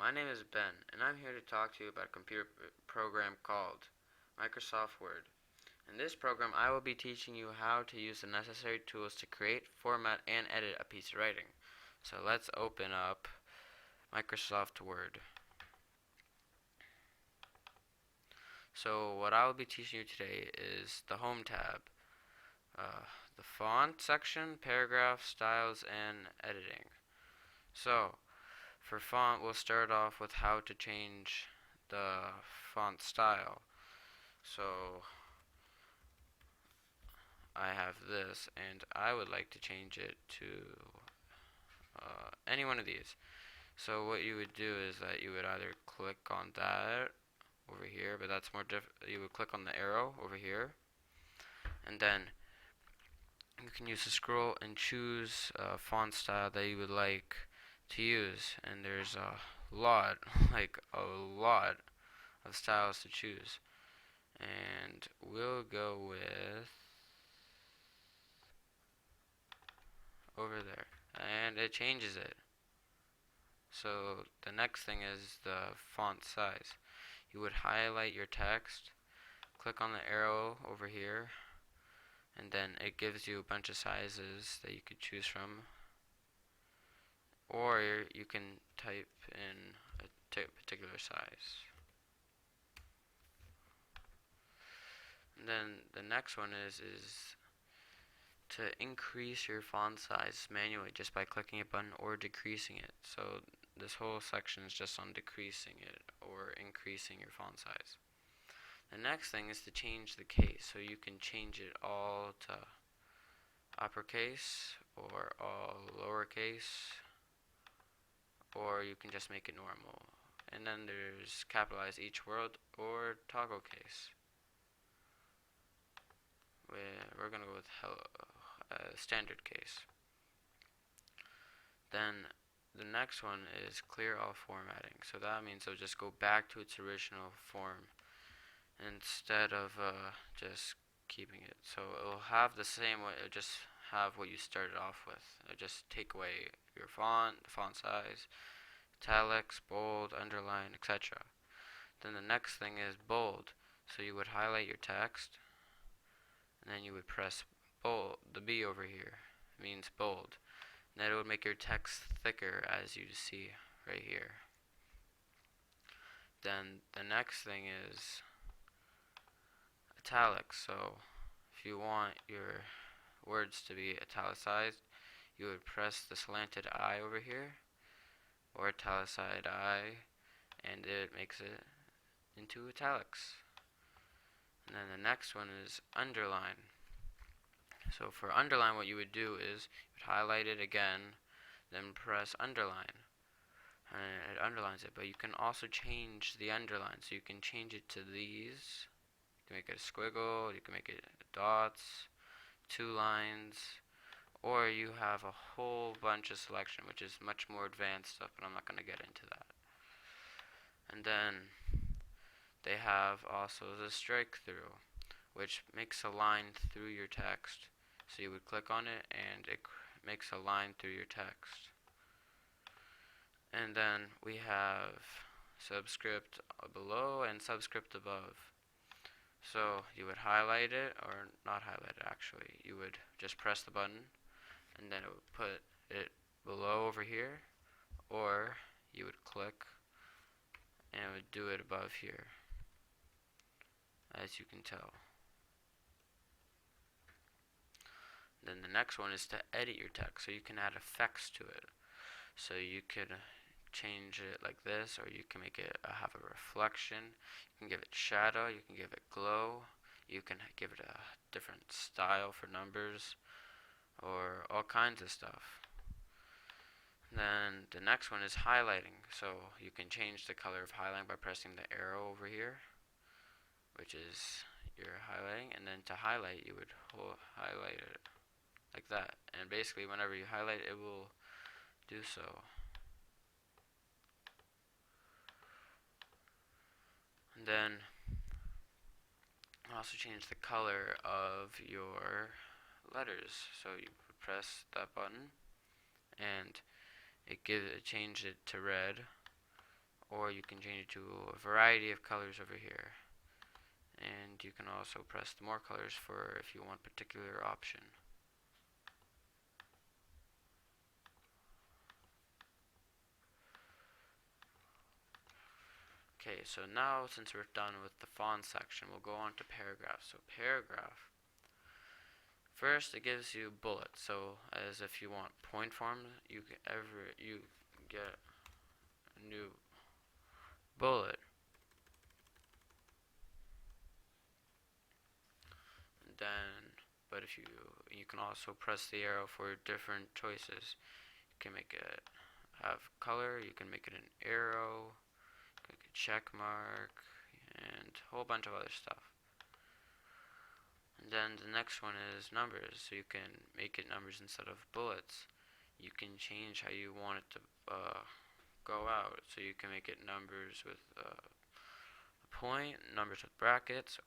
my name is Ben, and I'm here to talk to you about a computer program called Microsoft Word. In this program, I will be teaching you how to use the necessary tools to create, format, and edit a piece of writing. So let's open up Microsoft Word. So what I will be teaching you today is the Home tab, the font section, paragraph, styles, and editing. So for font, we'll start off with how to change the font style. So I have this, and I would like to change it to any one of these. So what you would do is that you would either click on that over here, but that's more you would click on the arrow over here, and then you can use the scroll and choose a font style that you would like to use. And there's a lot, like a lot of styles to choose. And we'll go with over there, and it changes it. So the next thing is the font size. You would highlight your text, click on the arrow over here, and then it gives you a bunch of sizes that you could choose from. Or you can type in a particular size. And then the next one is to increase your font size manually just by clicking a button or decreasing it. So this whole section is just on decreasing it or increasing your font size. The next thing is to change the case. So you can change it all to uppercase or all lowercase, or you can just make it normal. And then there's capitalize each word or toggle case. We're going to go with standard case. Then the next one is clear all formatting. So that means it'll just go back to its original form instead of just keeping it. So it'll have the same way, it'll just have what you started off with. It'll just take away your font, the font size, italics, bold, underline, etc. Then the next thing is bold. So you would highlight your text, and then you would press bold. The B over here means bold. And then it would make your text thicker, as you see right here. Then the next thing is italics. So if you want your words to be italicized, you would press the slanted I over here, or italicized I, and it makes it into italics. And then the next one is underline. So for underline, what you would do is you would highlight it again, then press underline, and it underlines it. But you can also change the underline. So you can change it to these. You can make it a squiggle, you can make it dots, 2 lines, or you have a whole bunch of selection, which is much more advanced stuff, but I'm not going to get into that. And then they have also the strike through, which makes a line through your text. So you would click on it, and it makes a line through your text. And then we have subscript below and subscript above. So you would highlight it, or not highlight it actually. You would just press the button, and then it would put it below over here, or you would click, and it would do it above here, as you can tell. Then the next one is to edit your text, so you can add effects to it. So you could change it like this, or you can make it have a reflection. You can give it shadow, you can give it glow, you can give it a different style for numbers, or all kinds of stuff. Then the next one is highlighting. So you can change the color of highlighting by pressing the arrow over here, which is your highlighting, and then to highlight you would highlight it like that, and basically whenever you highlight it will do so. And then also change the color of your letters. So you press that button, and it changed it to red, or you can change it to a variety of colors over here. And you can also press the more colors for if you want particular option. Okay, so now since we're done with the font section, we'll go on to paragraph. So paragraph, first it gives you bullets. So as if you want point form, you get a new bullet. And then, but if you can also press the arrow for different choices. You can make it have color, you can make it an arrow, make a check mark, and a whole bunch of other stuff. And then the next one is numbers, so you can make it numbers instead of bullets. You can change how you want it to go out, so you can make it numbers with a point, numbers with brackets,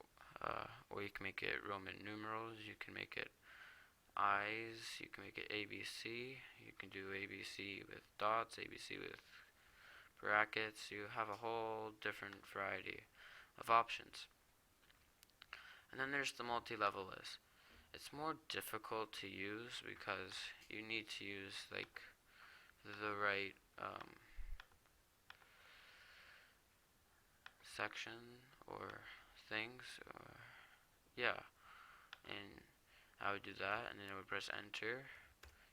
or you can make it Roman numerals, you can make it I's, you can make it ABC, you can do ABC with dots, ABC with brackets. You have a whole different variety of options. And then there's the multi-level list. It's more difficult to use because you need to use like the right section or things, or yeah. And I would do that, and then I would press enter.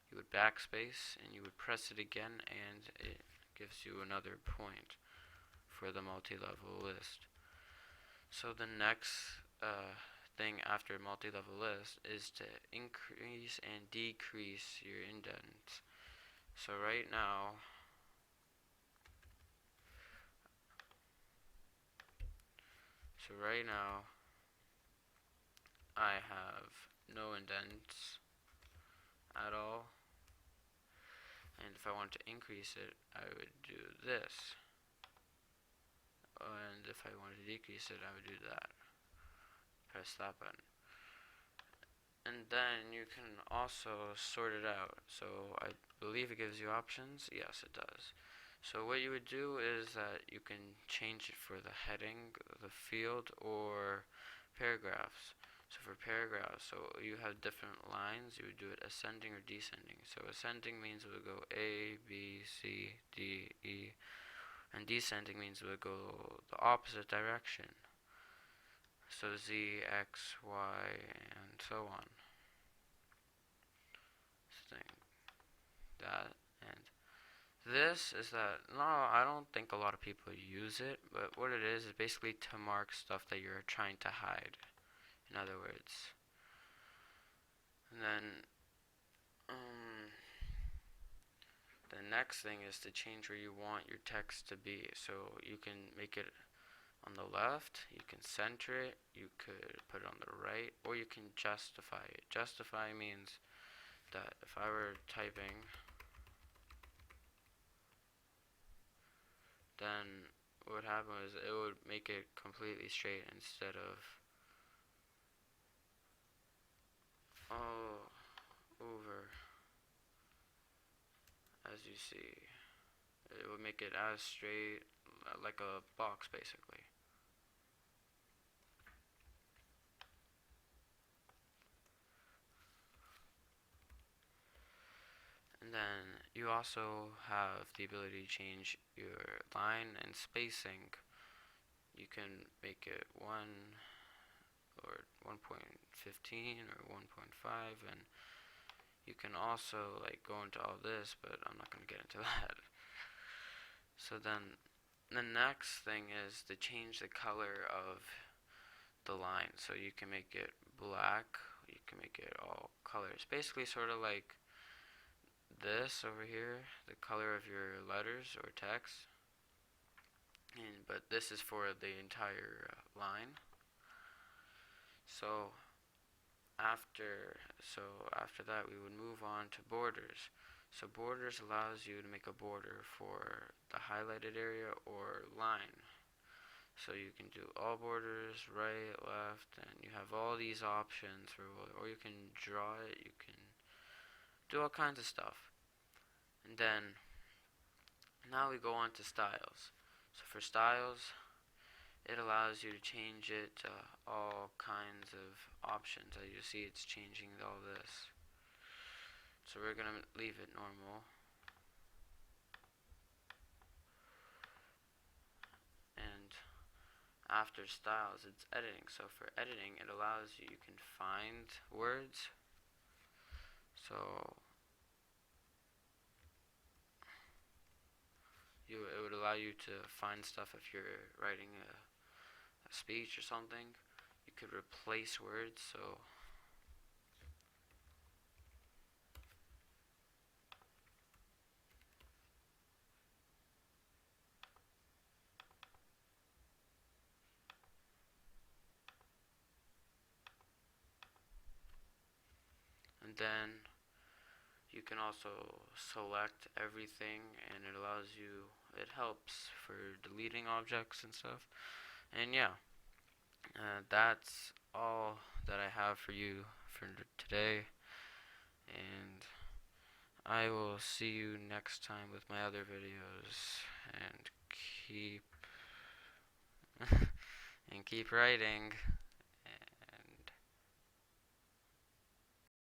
You would backspace, and you would press it again, and it gives you another point for the multi-level list. So the next thing after multi-level list is to increase and decrease your indents. So right now, I have no indents at all. And if I want to increase it, I would do this. And if I wanted to decrease it, I would do that. Press that button. And then you can also sort it out. So I believe it gives you options. Yes, it does. So what you would do is that you can change it for the heading, the field, or paragraphs. So for paragraphs, so you have different lines, you would do it ascending or descending. So ascending means it would go A, B, C, D, E, and descending means it would go the opposite direction. So Z, X, Y, and so on. That, and this is that, no, I don't think a lot of people use it, but what it is basically to mark stuff that you're trying to hide, in other words. And then the next thing is to change where you want your text to be. So you can make it on the left, you can center it, you could put it on the right, or you can justify it. Justify means that if I were typing, then what would happen is it would make it completely straight instead of all over, as you see. It would make it as straight, like a box basically. And then you also have the ability to change your line and spacing. You can make it 1 or 1.15 or 1.5, and you can also like go into all this, but I'm not going to get into that. So then the next thing is to change the color of the line. So you can make it black, you can make it all colors. Basically sort of like this over here, the color of your letters or text. But this is for the entire line. So after that we would move on to borders. So borders allows you to make a border for the highlighted area or line. So you can do all borders, right, left, and you have all these options for, or you can draw it, you can do all kinds of stuff. And then now we go on to styles. So for styles, it allows you to change it to all kinds of options. As you see, it's changing all this. So we're going to leave it normal. And after styles, it's editing. So for editing, it allows you can find words. So it would allow you to find stuff if you're writing a speech or something. You could replace words. So and then you can also select everything, and it allows you, it helps for deleting objects and stuff. And yeah, that's all that I have for you for today, and I will see you next time with my other videos, and keep and keep writing.